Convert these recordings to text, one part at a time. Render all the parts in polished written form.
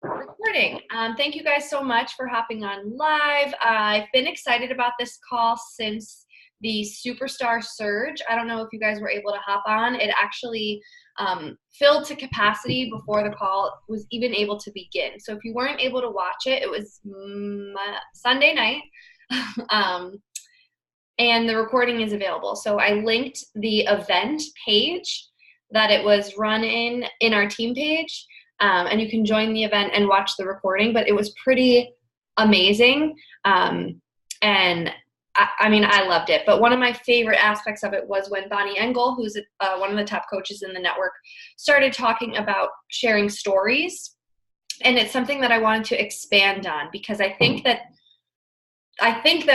Recording. Thank you guys so much for hopping on live. I've been excited about this call since the Superstar Surge. I don't know if you guys were able to hop on. It actually filled to capacity before the call was even able to begin. So if you weren't able to watch it, it was Sunday night. And the recording is available. So I linked the event page that it was run in our team page. And you can join the event and watch the recording, but it was pretty amazing. And I mean, I loved it. But one of my favorite aspects of it was when Bonnie Engel, who's one of the top coaches in the network, started talking about sharing stories. And it's something that I wanted to expand on because I think that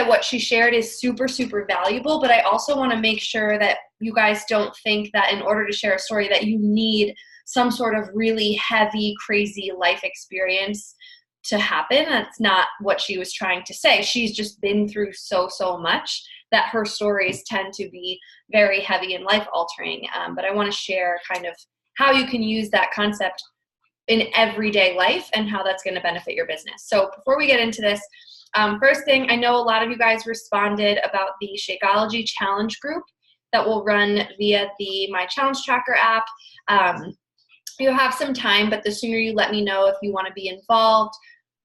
what she shared is super, super valuable, but I also want to make sure that you guys don't think that in order to share a story that you need some sort of really heavy, crazy life experience to happen. That's not what she was trying to say. She's just been through so much that her stories tend to be very heavy and life-altering. But I want to share kind of how you can use that concept in everyday life and how that's going to benefit your business. So before we get into this, first thing, I know a lot of you guys responded about the Shakeology Challenge group that will run via the My Challenge Tracker app. You have some time, but the sooner you let me know if you want to be involved,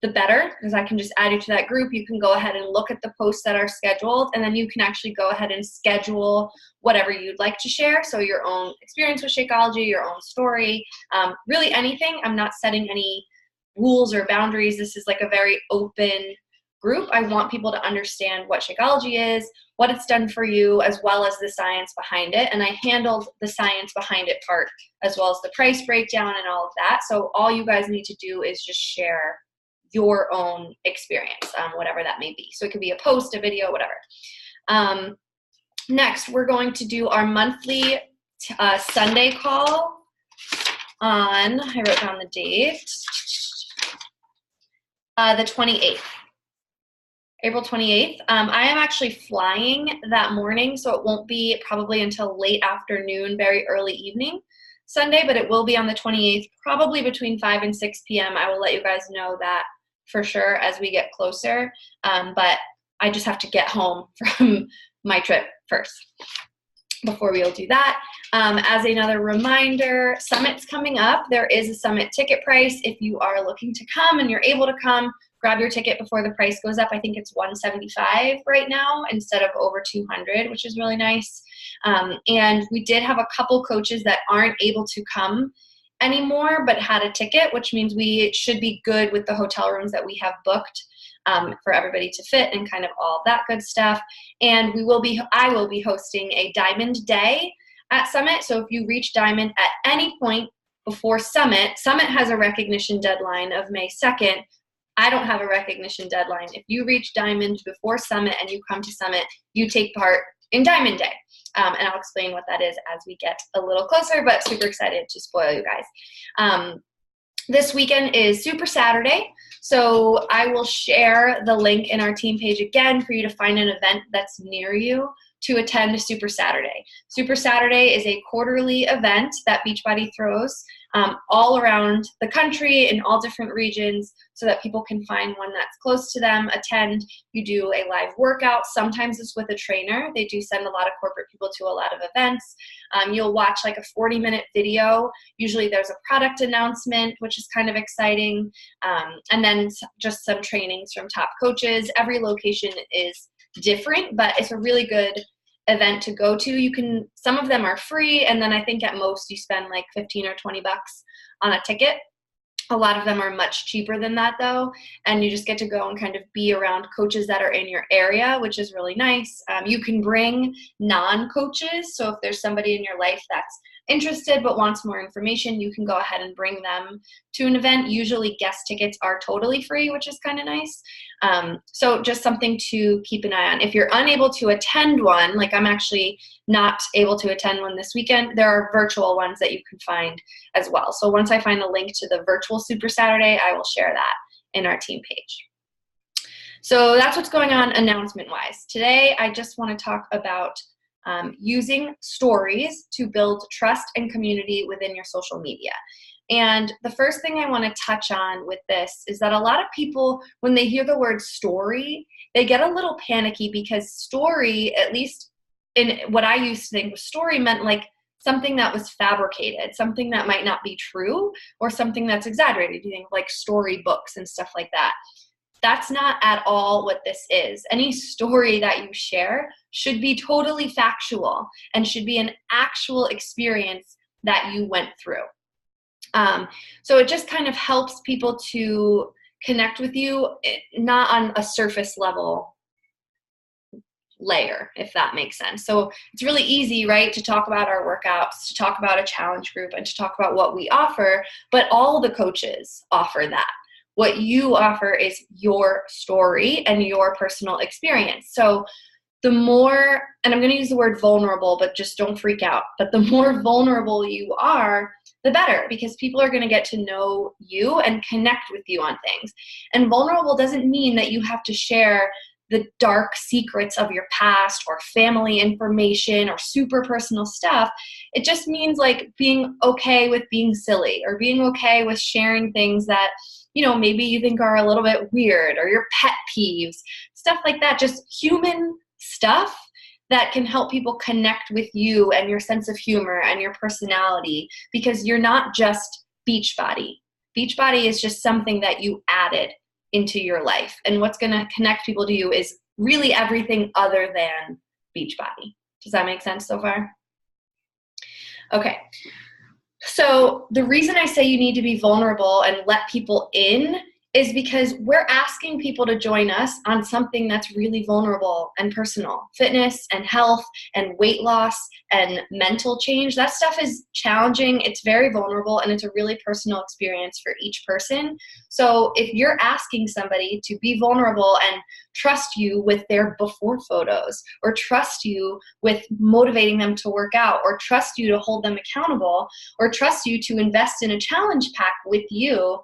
the better, because I can just add you to that group. You can go ahead and look at the posts that are scheduled, and then you can actually go ahead and schedule whatever you'd like to share. So your own experience with Shakeology, your own story, really anything. I'm not setting any rules or boundaries. This is like a very open group. I want people to understand what Shakeology is, what it's done for you, as well as the science behind it. And I handled the science behind it part, as well as the price breakdown and all of that. So all you guys need to do is just share your own experience, whatever that may be. So it could be a post, a video, whatever. Next, we're going to do our monthly Sunday call on, I wrote down the date, the 28th. April 28th. I am actually flying that morning, so it won't be probably until late afternoon, very early evening Sunday, but it will be on the 28th, probably between 5 and 6 p.m. I will let you guys know that for sure as we get closer, but I just have to get home from my trip first before we'll do that. As another reminder, Summit's coming up. There is a Summit ticket price. If you are looking to come and you're able to come, grab your ticket before the price goes up. I think it's $175 right now instead of over $200, which is really nice. And we did have a couple coaches that aren't able to come anymore but had a ticket, which means we should be good with the hotel rooms that we have booked for everybody to fit and kind of all of that good stuff. And I will be hosting a Diamond Day at Summit. So if you reach Diamond at any point before Summit has a recognition deadline of May 2nd. I don't have a recognition deadline. If you reach Diamond before Summit and you come to Summit, you take part in Diamond Day. And I'll explain what that is as we get a little closer, but super excited to spoil you guys. This weekend is Super Saturday, so I will share the link in our team page again for you to find an event that's near you to attend Super Saturday. Super Saturday is a quarterly event that Beachbody throws all around the country in all different regions so that people can find one that's close to them, attend. You do a live workout. Sometimes it's with a trainer. They do send a lot of corporate people to a lot of events. You'll watch like a 40-minute video. Usually there's a product announcement, which is kind of exciting. And then just some trainings from top coaches. Every location is different, but it's a really good event to go to. Some of them are free, and then I think at most you spend like 15 or 20 bucks on a ticket. A lot of them are much cheaper than that though, and you just get to go and kind of be around coaches that are in your area, which is really nice. You can bring non-coaches, so if there's somebody in your life that's interested but wants more information, you can go ahead and bring them to an event. Usually guest tickets are totally free, which is kind of nice. So just something to keep an eye on. If you're unable to attend one, like I'm actually not able to attend one this weekend, there are virtual ones that you can find as well. So once I find a link to the virtual Super Saturday, I will share that in our team page. So that's what's going on announcement-wise. Today, I just want to talk about using stories to build trust and community within your social media. And the first thing I want to touch on with this is that a lot of people, when they hear the word story, they get a little panicky because story, at least in what I used to think was story, meant like something that was fabricated, something that might not be true, or something that's exaggerated. You think like story books and stuff like that. That's not at all what this is. Any story that you share should be totally factual and should be an actual experience that you went through. So it just kind of helps people to connect with you, not on a surface level layer, if that makes sense. So it's really easy, right, to talk about our workouts, to talk about a challenge group, and to talk about what we offer, but all the coaches offer that. What you offer is your story and your personal experience. So the more, and I'm going to use the word vulnerable, but just don't freak out, but the more vulnerable you are, the better, because people are going to get to know you and connect with you on things. And vulnerable doesn't mean that you have to share the dark secrets of your past or family information or super personal stuff. It just means like being okay with being silly, or being okay with sharing things that, you know, maybe you think are a little bit weird, or your pet peeves, stuff like that, just human stuff that can help people connect with you and your sense of humor and your personality, because you're not just Beachbody. Beachbody is just something that you added into your life. And what's going to connect people to you is really everything other than Beachbody. Does that make sense so far? Okay. So the reason I say you need to be vulnerable and let people in is because we're asking people to join us on something that's really vulnerable and personal. Fitness and health and weight loss and mental change, that stuff is challenging, it's very vulnerable, and it's a really personal experience for each person. So if you're asking somebody to be vulnerable and trust you with their before photos, or trust you with motivating them to work out, or trust you to hold them accountable, or trust you to invest in a challenge pack with you,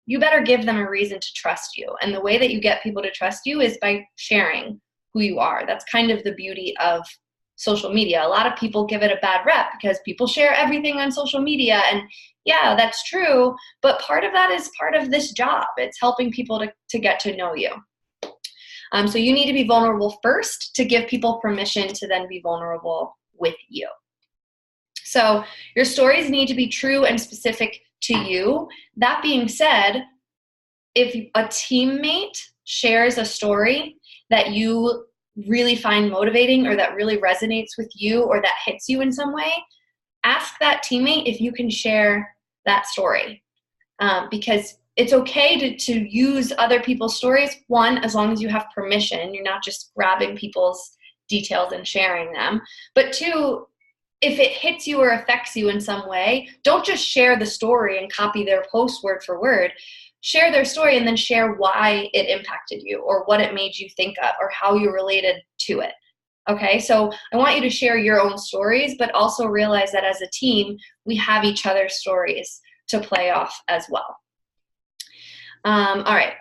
you better give them a reason to trust you. And the way that you get people to trust you is by sharing who you are. That's kind of the beauty of social media. A lot of people give it a bad rep because people share everything on social media. And yeah, that's true. But part of that is part of this job. It's helping people to get to know you. So you need to be vulnerable first to give people permission to then be vulnerable with you. So your stories need to be true and specific to you. That being said, if a teammate shares a story that you really find motivating, or that really resonates with you, or that hits you in some way, ask that teammate if you can share that story. Because it's okay to use other people's stories, one, as long as you have permission. You're not just grabbing people's details and sharing them. But two, if it hits you or affects you in some way, don't just share the story and copy their post word for word. Share their story and then share why it impacted you, or what it made you think of, or how you related to it. Okay, so I want you to share your own stories, but also realize that as a team, we have each other's stories to play off as well. All right.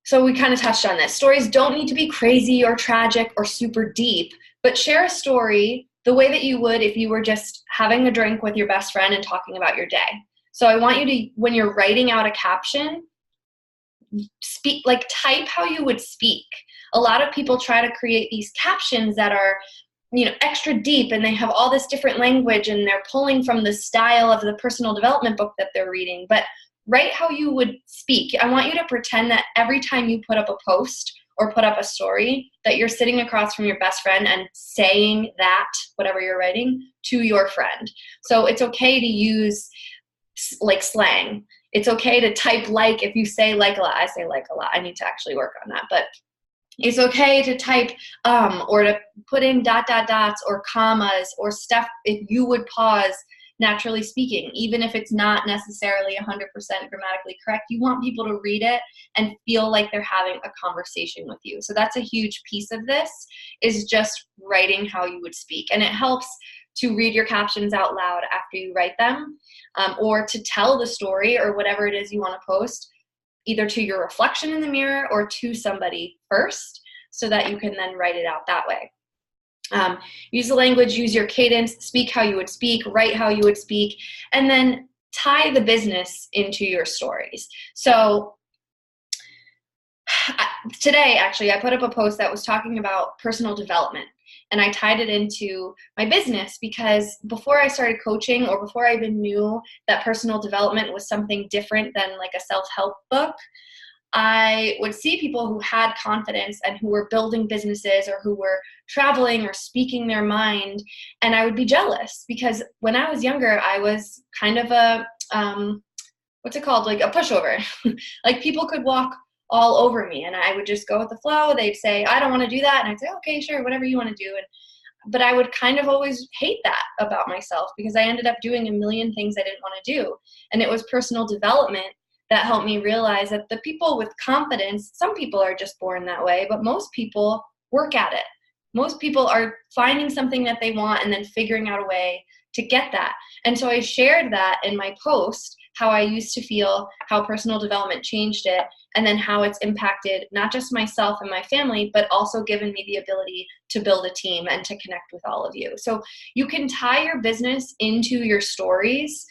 So we kind of touched on this. Stories don't need to be crazy or tragic or super deep, but share a story the way that you would if you were just having a drink with your best friend and talking about your day. So I want you to, when you're writing out a caption, speak, like type how you would speak. A lot of people try to create these captions that are, you know, extra deep, and they have all this different language, and they're pulling from the style of the personal development book that they're reading. But write how you would speak. I want you to pretend that every time you put up a post or put up a story, that you're sitting across from your best friend and saying that, whatever you're writing, to your friend. So it's okay to use like slang. It's okay to type like if you say like a lot. I say like a lot. I need to actually work on that. But it's okay to type or to put in dot, dot, dots or commas or stuff if you would pause naturally speaking, even if it's not necessarily 100% grammatically correct. You want people to read it and feel like they're having a conversation with you. So that's a huge piece of this, is just writing how you would speak. And it helps to read your captions out loud after you write them, or to tell the story or whatever it is you want to post, either to your reflection in the mirror or to somebody first, so that you can then write it out that way. Use the language, use your cadence, speak how you would speak, write how you would speak, and then tie the business into your stories. So today, actually, I put up a post that was talking about personal development, and I tied it into my business because before I started coaching, or before I even knew that personal development was something different than like a self-help book, I would see people who had confidence and who were building businesses or who were traveling or speaking their mind, and I would be jealous because when I was younger, I was kind of a what's it called? Like a pushover. Like people could walk all over me and I would just go with the flow. They'd say, I don't want to do that. And I'd say, okay, sure, whatever you want to do. But I would kind of always hate that about myself because I ended up doing a million things I didn't want to do. And it was personal development that helped me realize that the people with confidence, some people are just born that way, but most people work at it. Most people are finding something that they want and then figuring out a way to get that. And so I shared that in my post, how I used to feel, how personal development changed it, and then how it's impacted not just myself and my family, but also given me the ability to build a team and to connect with all of you. So you can tie your business into your stories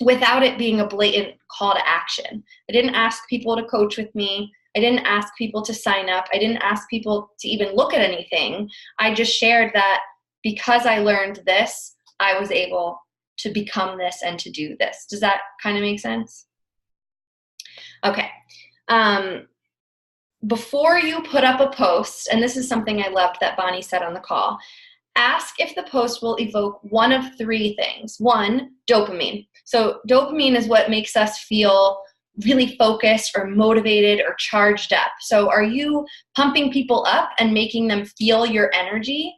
without it being a blatant call to action. I didn't ask people to coach with me. I didn't ask people to sign up. I didn't ask people to even look at anything. I just shared that because I learned this, I was able to become this and to do this. Does that kind of make sense? Okay. Before you put up a post, and this is something I loved that Bonnie said on the call, ask if the post will evoke one of three things. One, dopamine. So dopamine is what makes us feel really focused or motivated or charged up. So are you pumping people up and making them feel your energy?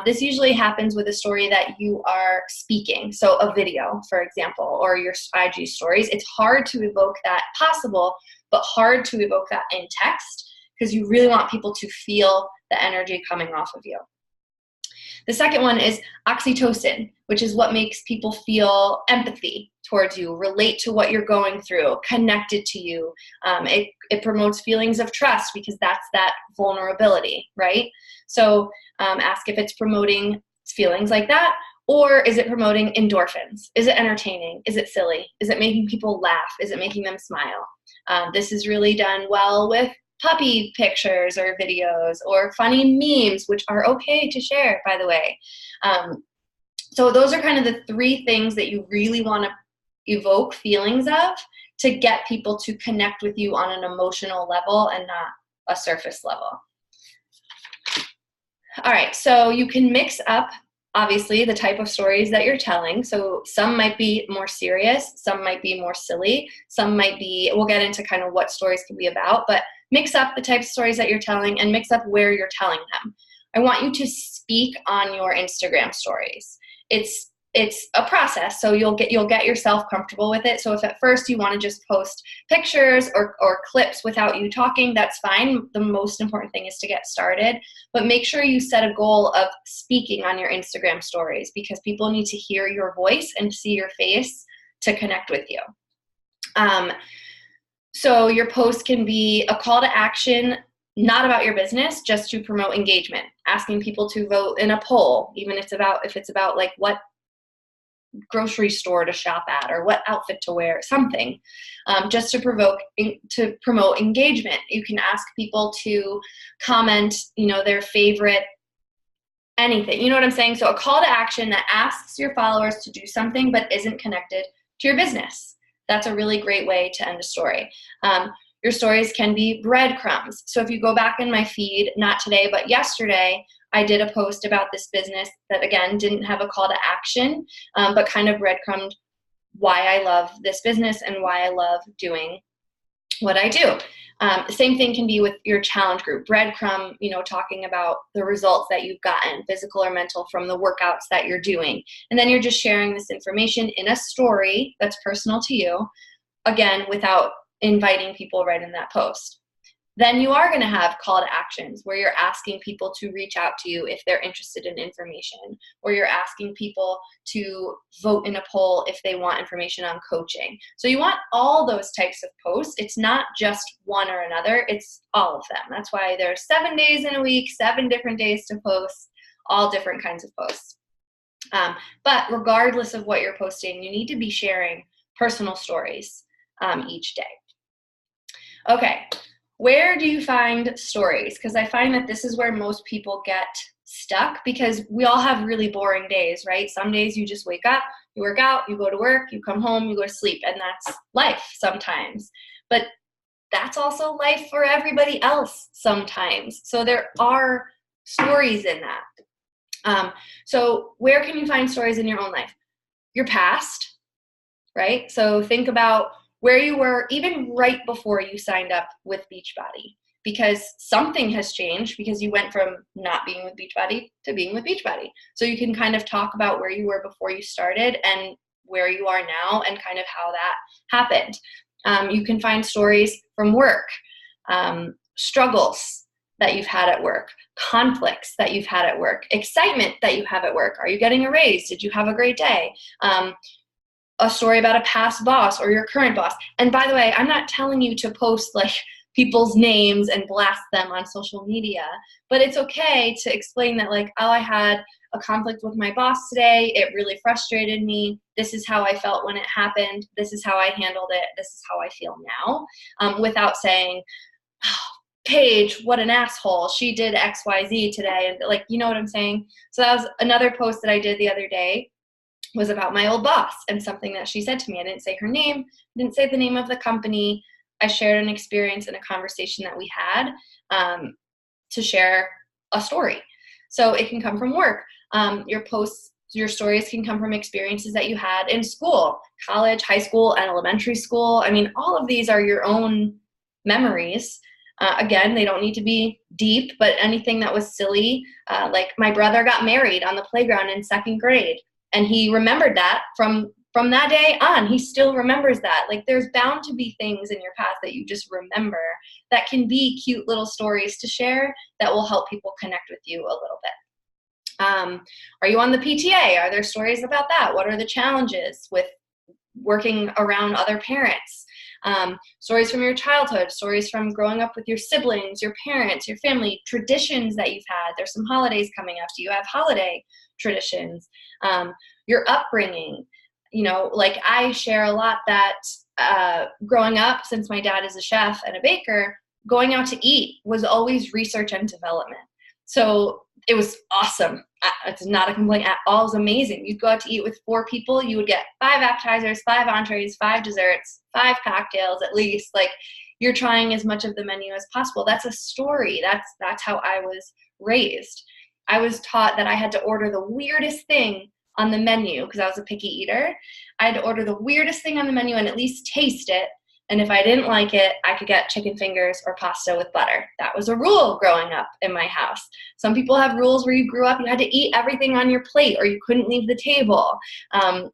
This usually happens with a story that you are speaking. So a video, for example, or your IG stories. It's hard to evoke that, possible, but hard to evoke that in text because you really want people to feel the energy coming off of you. The second one is oxytocin, which is what makes people feel empathy towards you, relate to what you're going through, connected to you. It promotes feelings of trust because that's that vulnerability, right? So ask if it's promoting feelings like that, or is it promoting endorphins? Is it entertaining? Is it silly? Is it making people laugh? Is it making them smile? This is really done well with puppy pictures or videos or funny memes, which are okay to share, by the way. So those are kind of the three things that you really want to evoke feelings of to get people to connect with you on an emotional level and not a surface level. All right, so you can mix up, obviously, the type of stories that you're telling. So some might be more serious, some might be more silly, some might be, we'll get into kind of what stories can be about, but mix up the types of stories that you're telling and mix up where you're telling them. I want you to speak on your Instagram stories. It's a process, so you'll get yourself comfortable with it. So if at first you want to just post pictures or clips without you talking, that's fine. The most important thing is to get started, but make sure you set a goal of speaking on your Instagram stories because people need to hear your voice and see your face to connect with you. So your post can be a call to action, not about your business, just to promote engagement, asking people to vote in a poll, even if it's about like what grocery store to shop at or what outfit to wear, something, just to promote engagement. You can ask people to comment, their favorite anything. You know what I'm saying? So a call to action that asks your followers to do something but isn't connected to your business. That's a really great way to end a story. Your stories can be breadcrumbs. So if you go back in my feed, not today, but yesterday, I did a post about this business that, again, didn't have a call to action, but kind of breadcrumbed why I love this business and why I love doing what I do. The same thing can be with your challenge group. Breadcrumb, talking about the results that you've gotten, physical or mental, from the workouts that you're doing. And then you're just sharing this information in a story that's personal to you, again, without inviting people right in that post. Then you are going to have call to actions where you're asking people to reach out to you if they're interested in information, or you're asking people to vote in a poll if they want information on coaching. So you want all those types of posts. It's not just one or another, it's all of them. That's why there's 7 days in a week, 7 different days to post, all different kinds of posts. But regardless of what you're posting, you need to be sharing personal stories each day. Okay, where do you find stories? Because I find that this is where most people get stuck, because we all have really boring days, right? Some days you just wake up, you work out, you go to work, you come home, you go to sleep, and that's life sometimes. But that's also life for everybody else sometimes. So there are stories in that. So where can you find stories in your own life? Your past, right? So think about where you were even right before you signed up with Beachbody, because something has changed, because you went from not being with Beachbody to being with Beachbody. So you can kind of talk about where you were before you started and where you are now and kind of how that happened. You can find stories from work, struggles that you've had at work, conflicts that you've had at work, excitement that you have at work. Are you getting a raise? Did you have a great day? A story about a past boss or your current boss. And by the way, I'm not telling you to post like people's names and blast them on social media, but it's okay to explain that, like, oh, I had a conflict with my boss today. It really frustrated me. This is how I felt when it happened. This is how I handled it. This is how I feel now, without saying, oh, Paige, what an asshole. She did XYZ today. And like, you know what I'm saying? So that was another post that I did the other day, was about my old boss and something that she said to me. I didn't say her name, didn't say the name of the company. I shared an experience and a conversation that we had to share a story. So it can come from work. Your posts, your stories can come from experiences that you had in school, college, high school, and elementary school. I mean, all of these are your own memories. Again, they don't need to be deep, but anything that was silly, like my brother got married on the playground in 2nd grade, and he remembered that from that day on. He still remembers that. Like, there's bound to be things in your past that you just remember that can be cute little stories to share that will help people connect with you a little bit. Are you on the PTA? Are there stories about that? What are the challenges with working around other parents? Stories from your childhood, stories from growing up with your siblings, your parents, your family, traditions that you've had. There's some holidays coming up. Do you have holiday traditions? Your upbringing. You know, like I share a lot that growing up, since my dad is a chef and a baker, going out to eat was always research and development. So it was awesome. It's not a complaint at all. It was amazing. You'd go out to eat with 4 people. You would get 5 appetizers, 5 entrees, 5 desserts, 5 cocktails at least. Like, you're trying as much of the menu as possible. That's a story. That's how I was raised. I was taught that I had to order the weirdest thing on the menu because I was a picky eater. I had to order the weirdest thing on the menu and at least taste it. And if I didn't like it, I could get chicken fingers or pasta with butter. That was a rule growing up in my house. Some people have rules where you grew up, you had to eat everything on your plate or you couldn't leave the table.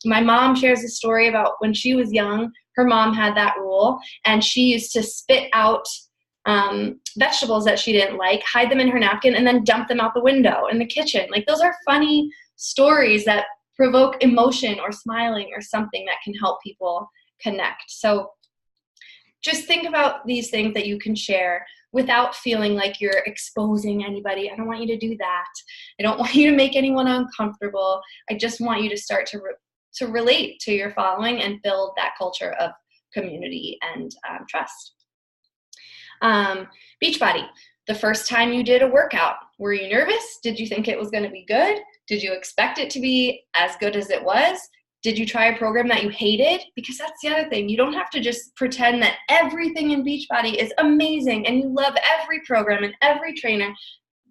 My mom shares a story about when she was young, her mom had that rule, and she used to spit out vegetables that she didn't like, hide them in her napkin, and then dump them out the window in the kitchen. Like, those are funny stories that provoke emotion or smiling or something that can help people connect. So just think about these things that you can share without feeling like you're exposing anybody. I don't want you to do that. I don't want you to make anyone uncomfortable. I just want you to start to relate to your following and build that culture of community and trust. Beachbody. The first time you did a workout, were you nervous? Did you think it was going to be good? Did you expect it to be as good as it was? Did you try a program that you hated? Because that's the other thing. You don't have to just pretend that everything in Beachbody is amazing and you love every program and every trainer.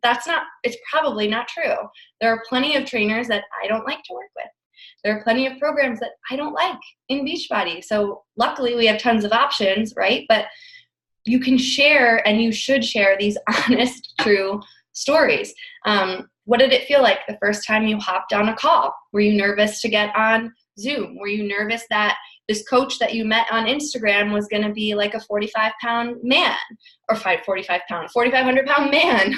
It's probably not true. There are plenty of trainers that I don't like to work with. There are plenty of programs that I don't like in Beachbody. So luckily we have tons of options, right? But you can share, and you should share, these honest, true stories. What did it feel like the first time you hopped on a call? Were you nervous to get on Zoom? Were you nervous that this coach that you met on Instagram was going to be like a 45-pound man, or 4,500-pound man?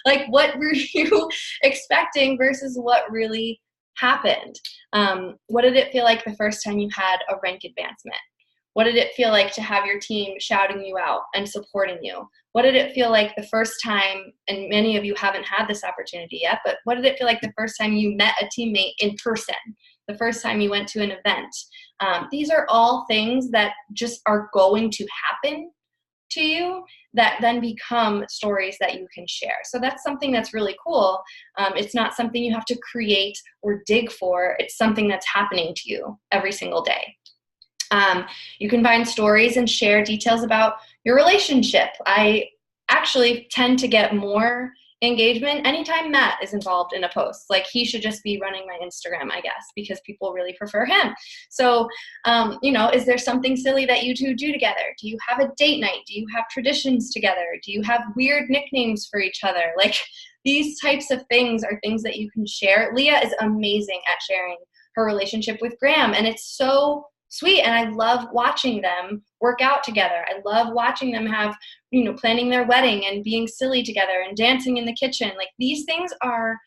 Like, what were you expecting versus what really happened? What did it feel like the first time you had a rank advancement? What did it feel like to have your team shouting you out and supporting you? What did it feel like the first time, and many of you haven't had this opportunity yet, but what did it feel like the first time you met a teammate in person? The first time you went to an event? These are all things that just are going to happen to you that then become stories that you can share. So that's something that's really cool. It's not something you have to create or dig for. It's something that's happening to you every single day. You can find stories and share details about your relationship. I actually tend to get more engagement anytime Matt is involved in a post. Like, he should just be running my Instagram, I guess, because people really prefer him. So, is there something silly that you two do together? Do you have a date night? Do you have traditions together? Do you have weird nicknames for each other? Like, these types of things are things that you can share. Leah is amazing at sharing her relationship with Graham, and it's so sweet, and I love watching them work out together. I love watching them have, planning their wedding and being silly together and dancing in the kitchen. Like, these things are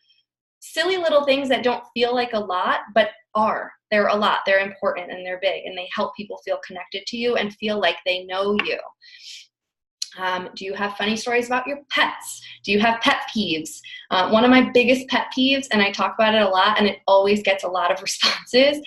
silly little things that don't feel like a lot, but they're a lot. They're important and they're big, and they help people feel connected to you and feel like they know you. Do you have funny stories about your pets? Do you have pet peeves? One of my biggest pet peeves, and I talk about it a lot, and it always gets a lot of responses.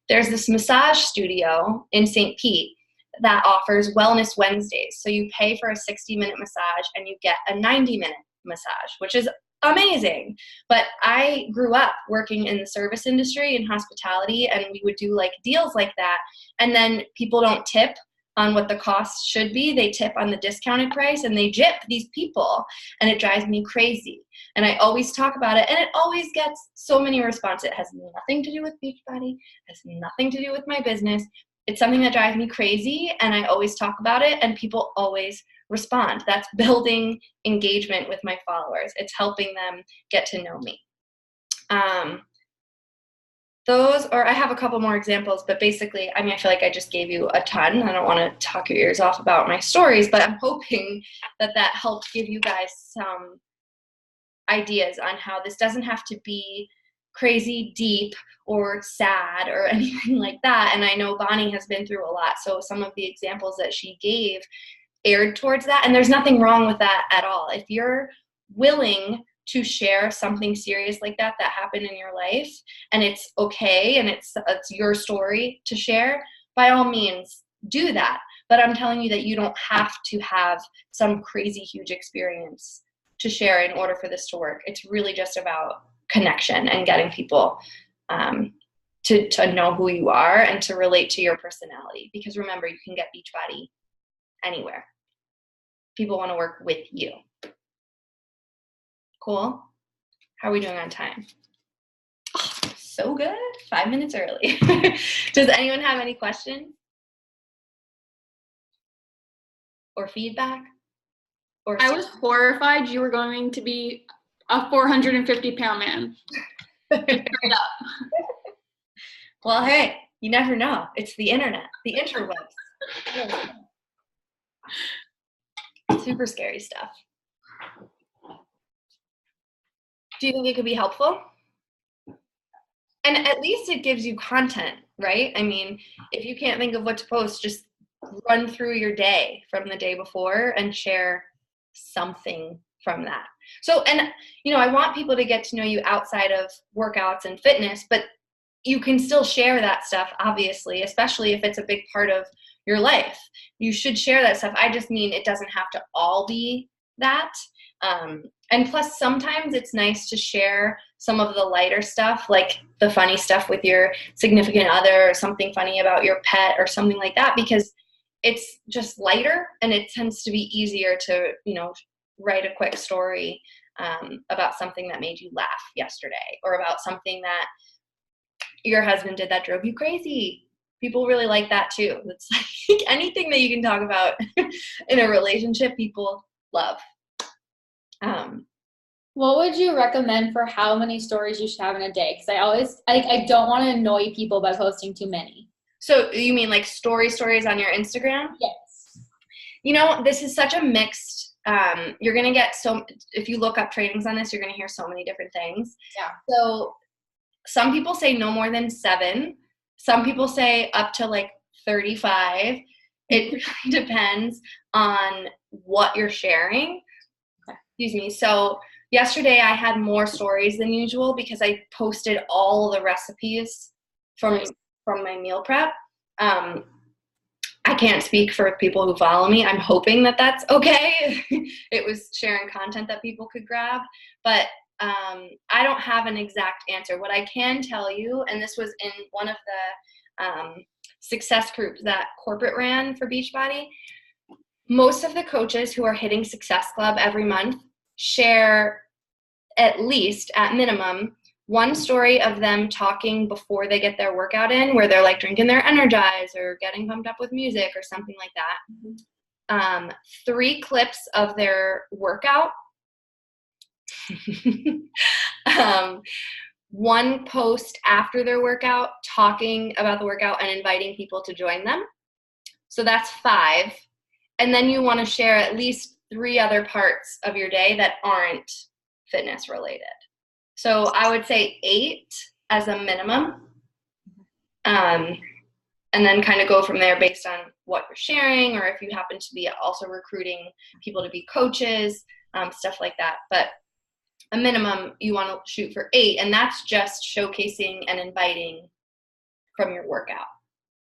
There's this massage studio in St. Pete that offers Wellness Wednesdays. So you pay for a 60-minute massage and you get a 90-minute massage, which is amazing. But I grew up working in the service industry and hospitality, and we would do like deals like that. And then people don't tip on what the cost should be. They tip on the discounted price, and they gyp these people, and it drives me crazy. And I always talk about it, and it always gets so many responses. It has nothing to do with Beachbody, has nothing to do with my business. It's something that drives me crazy, and I always talk about it, and people always respond. That's building engagement with my followers. It's helping them get to know me. I have a couple more examples, but basically, I feel like I just gave you a ton. I don't want to talk your ears off about my stories, but I'm hoping that helped give you guys some ideas on how this doesn't have to be crazy deep or sad or anything like that. And I know Bonnie has been through a lot, so some of the examples that she gave aired towards that, and there's nothing wrong with that at all. If you're willing to share something serious like that happened in your life, and it's okay, and it's your story to share, by all means do that. But I'm telling you that you don't have to have some crazy huge experience to share in order for this to work. It's really just about connection and getting people to know who you are and to relate to your personality. Because remember, you can get Beachbody anywhere. People want to work with you. Cool. How are we doing on time? Oh, so good. 5 minutes early. Does anyone have any questions or feedback? I was horrified you were going to be a 450-pound man. Well, hey, you never know. It's the internet, the interwebs. Super scary stuff. Do you think it could be helpful? And at least it gives you content, right? If you can't think of what to post, just run through your day from the day before and share something from that. So, and I want people to get to know you outside of workouts and fitness, but you can still share that stuff, obviously, especially if it's a big part of your life. You should share that stuff. I just mean it doesn't have to all be that. And plus, sometimes it's nice to share some of the lighter stuff, like the funny stuff with your significant other, or something funny about your pet or something like that, because it's just lighter, and it tends to be easier to, write a quick story about something that made you laugh yesterday, or about something that your husband did that drove you crazy. People really like that too. It's like anything that you can talk about in a relationship, people love. What would you recommend for how many stories you should have in a day? Because I don't want to annoy people by posting too many. So you mean like stories on your Instagram? Yes. This is such a mixed, you're going to get if you look up trainings on this, you're going to hear so many different things. Yeah. So some people say no more than 7. Some people say up to like 35. It really depends on what you're sharing. Excuse me. So yesterday I had more stories than usual because I posted all the recipes from my meal prep. I can't speak for people who follow me. I'm hoping that that's okay. It was sharing content that people could grab, but I don't have an exact answer. What I can tell you, and this was in one of the success groups that corporate ran for Beachbody, most of the coaches who are hitting Success Club every month share at least, at minimum, one story of them talking before they get their workout in, where they're like drinking their Energize or getting pumped up with music or something like that. 3 clips of their workout. 1 post after their workout talking about the workout and inviting people to join them. So that's 5. And then you want to share at least 3 other parts of your day that aren't fitness related. So I would say 8 as a minimum. And then kind of go from there based on what you're sharing, or if you happen to be also recruiting people to be coaches, stuff like that. But a minimum, you want to shoot for 8, and that's just showcasing and inviting from your workout.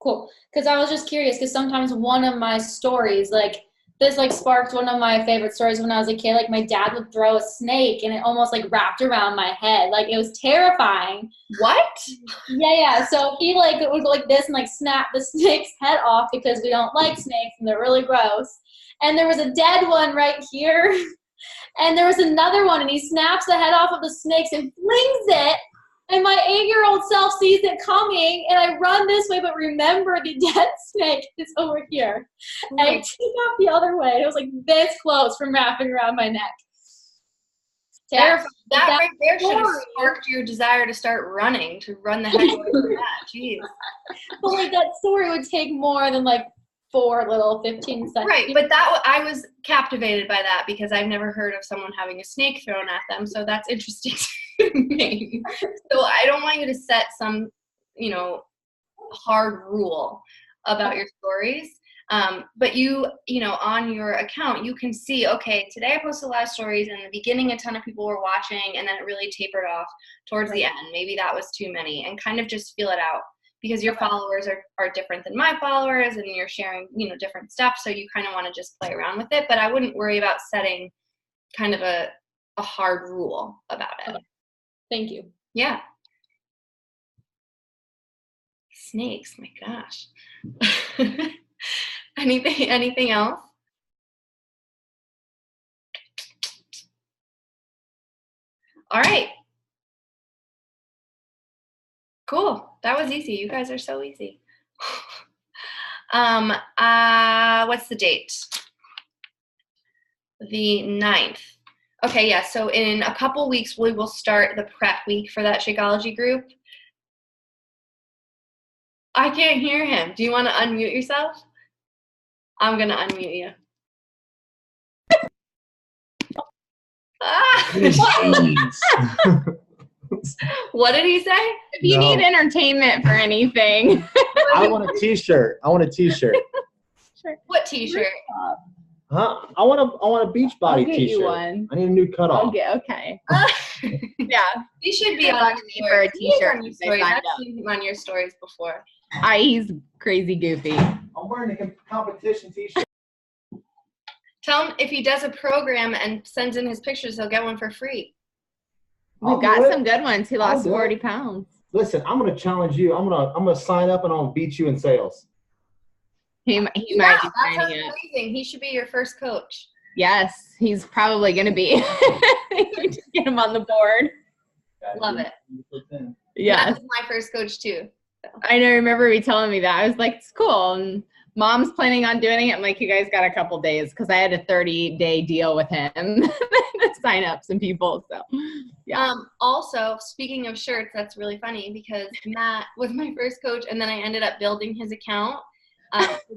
Cool. Because I was just curious, because sometimes one of my stories, like this, like sparked one of my favorite stories when I was a kid. Like my dad would throw a snake, and it almost like wrapped around my head. Like it was terrifying. What? Yeah. So he like would go like this and like snap the snake's head off because we don't like snakes and they're really gross. And there was a dead one right here. And there was another one, and he snaps the head off of the snakes and flings it. And my 8-year-old self sees it coming, and I run this way, but remember the dead snake is over here. And I took off the other way. It was like this close from wrapping around my neck. Terrifying. That right there should have sparked your desire to start running, to run the heck away from that. Jeez. But like that story would take more than like 4 little 15 seconds. Right, but that I was captivated by that because I've never heard of someone having a snake thrown at them, so that's interesting to me. So I don't want you to set some, hard rule about your stories. But you on your account, you can see, okay, today I posted a lot of stories, and in the beginning a ton of people were watching, and then it really tapered off towards the end. Maybe that was too many, and kind of just feel it out. Because your followers are different than my followers, and you're sharing, different stuff. So you kind of want to just play around with it. But I wouldn't worry about setting kind of a hard rule about it. Okay. Thank you. Yeah. Snakes, my gosh. Anything else? All right. Cool. That was easy. You guys are so easy. What's the date? The 9th. Okay, yeah. So in a couple weeks, we will start the prep week for that Shakeology group. I can't hear him. Do you want to unmute yourself? I'm going to unmute you. What did he say? If you need entertainment for anything. I want a t-shirt. Sure. What t-shirt? Huh? I want a Beachbody t-shirt. You one. I need a new cutoff. Okay. Yeah. He should be on me for a t-shirt. I've seen him on your stories before. He's crazy goofy. I'm wearing a competition t-shirt. Tell him if he does a program and sends in his pictures, he'll get one for free. We've got some good ones. He lost 40 it. pounds. Listen, I'm gonna challenge you. I'm gonna sign up and I'm gonna beat you in sales. He might be that's signing up. amazing. He should be your first coach. Yes, he's probably gonna be. Just get him on the board. Love it. Yeah. That was my first coach too. So. I know. Remember you telling me that. I was like, it's cool. And Mom's planning on doing it. I'm like, you guys got a couple days because I had a 30-day deal with him to sign up some people. So, yeah. Also, speaking of shirts, that's really funny because Matt was my first coach, and then I ended up building his account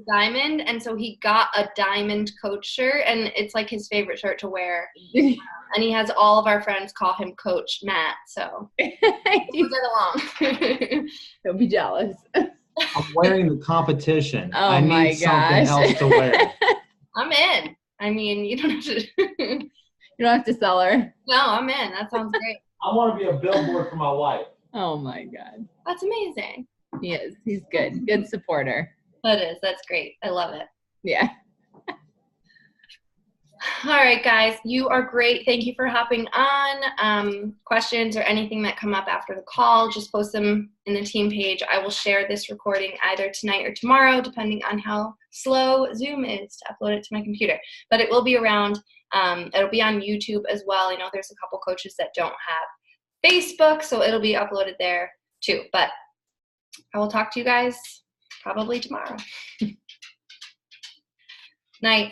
Diamond, and so he got a Diamond coach shirt, and it's like his favorite shirt to wear. And he has all of our friends call him Coach Matt, so we'll get along. Don't be jealous. I'm wearing the competition. Oh I my need something gosh. else to wear. I'm in. I mean, you don't have to. You don't have to sell her. No, I'm in. That sounds great. I want to be a billboard for my wife. Oh my God. That's amazing. He is. He's good. Good supporter. That is. That's great. I love it. Yeah. All right, guys, you are great. Thank you for hopping on. Questions or anything that come up after the call, just post them in the team page. I will share this recording either tonight or tomorrow, depending on how slow Zoom is to upload it to my computer. But it will be around. It'll be on YouTube as well. I know there's a couple coaches that don't have Facebook, so it'll be uploaded there too. But I will talk to you guys probably tomorrow. Night.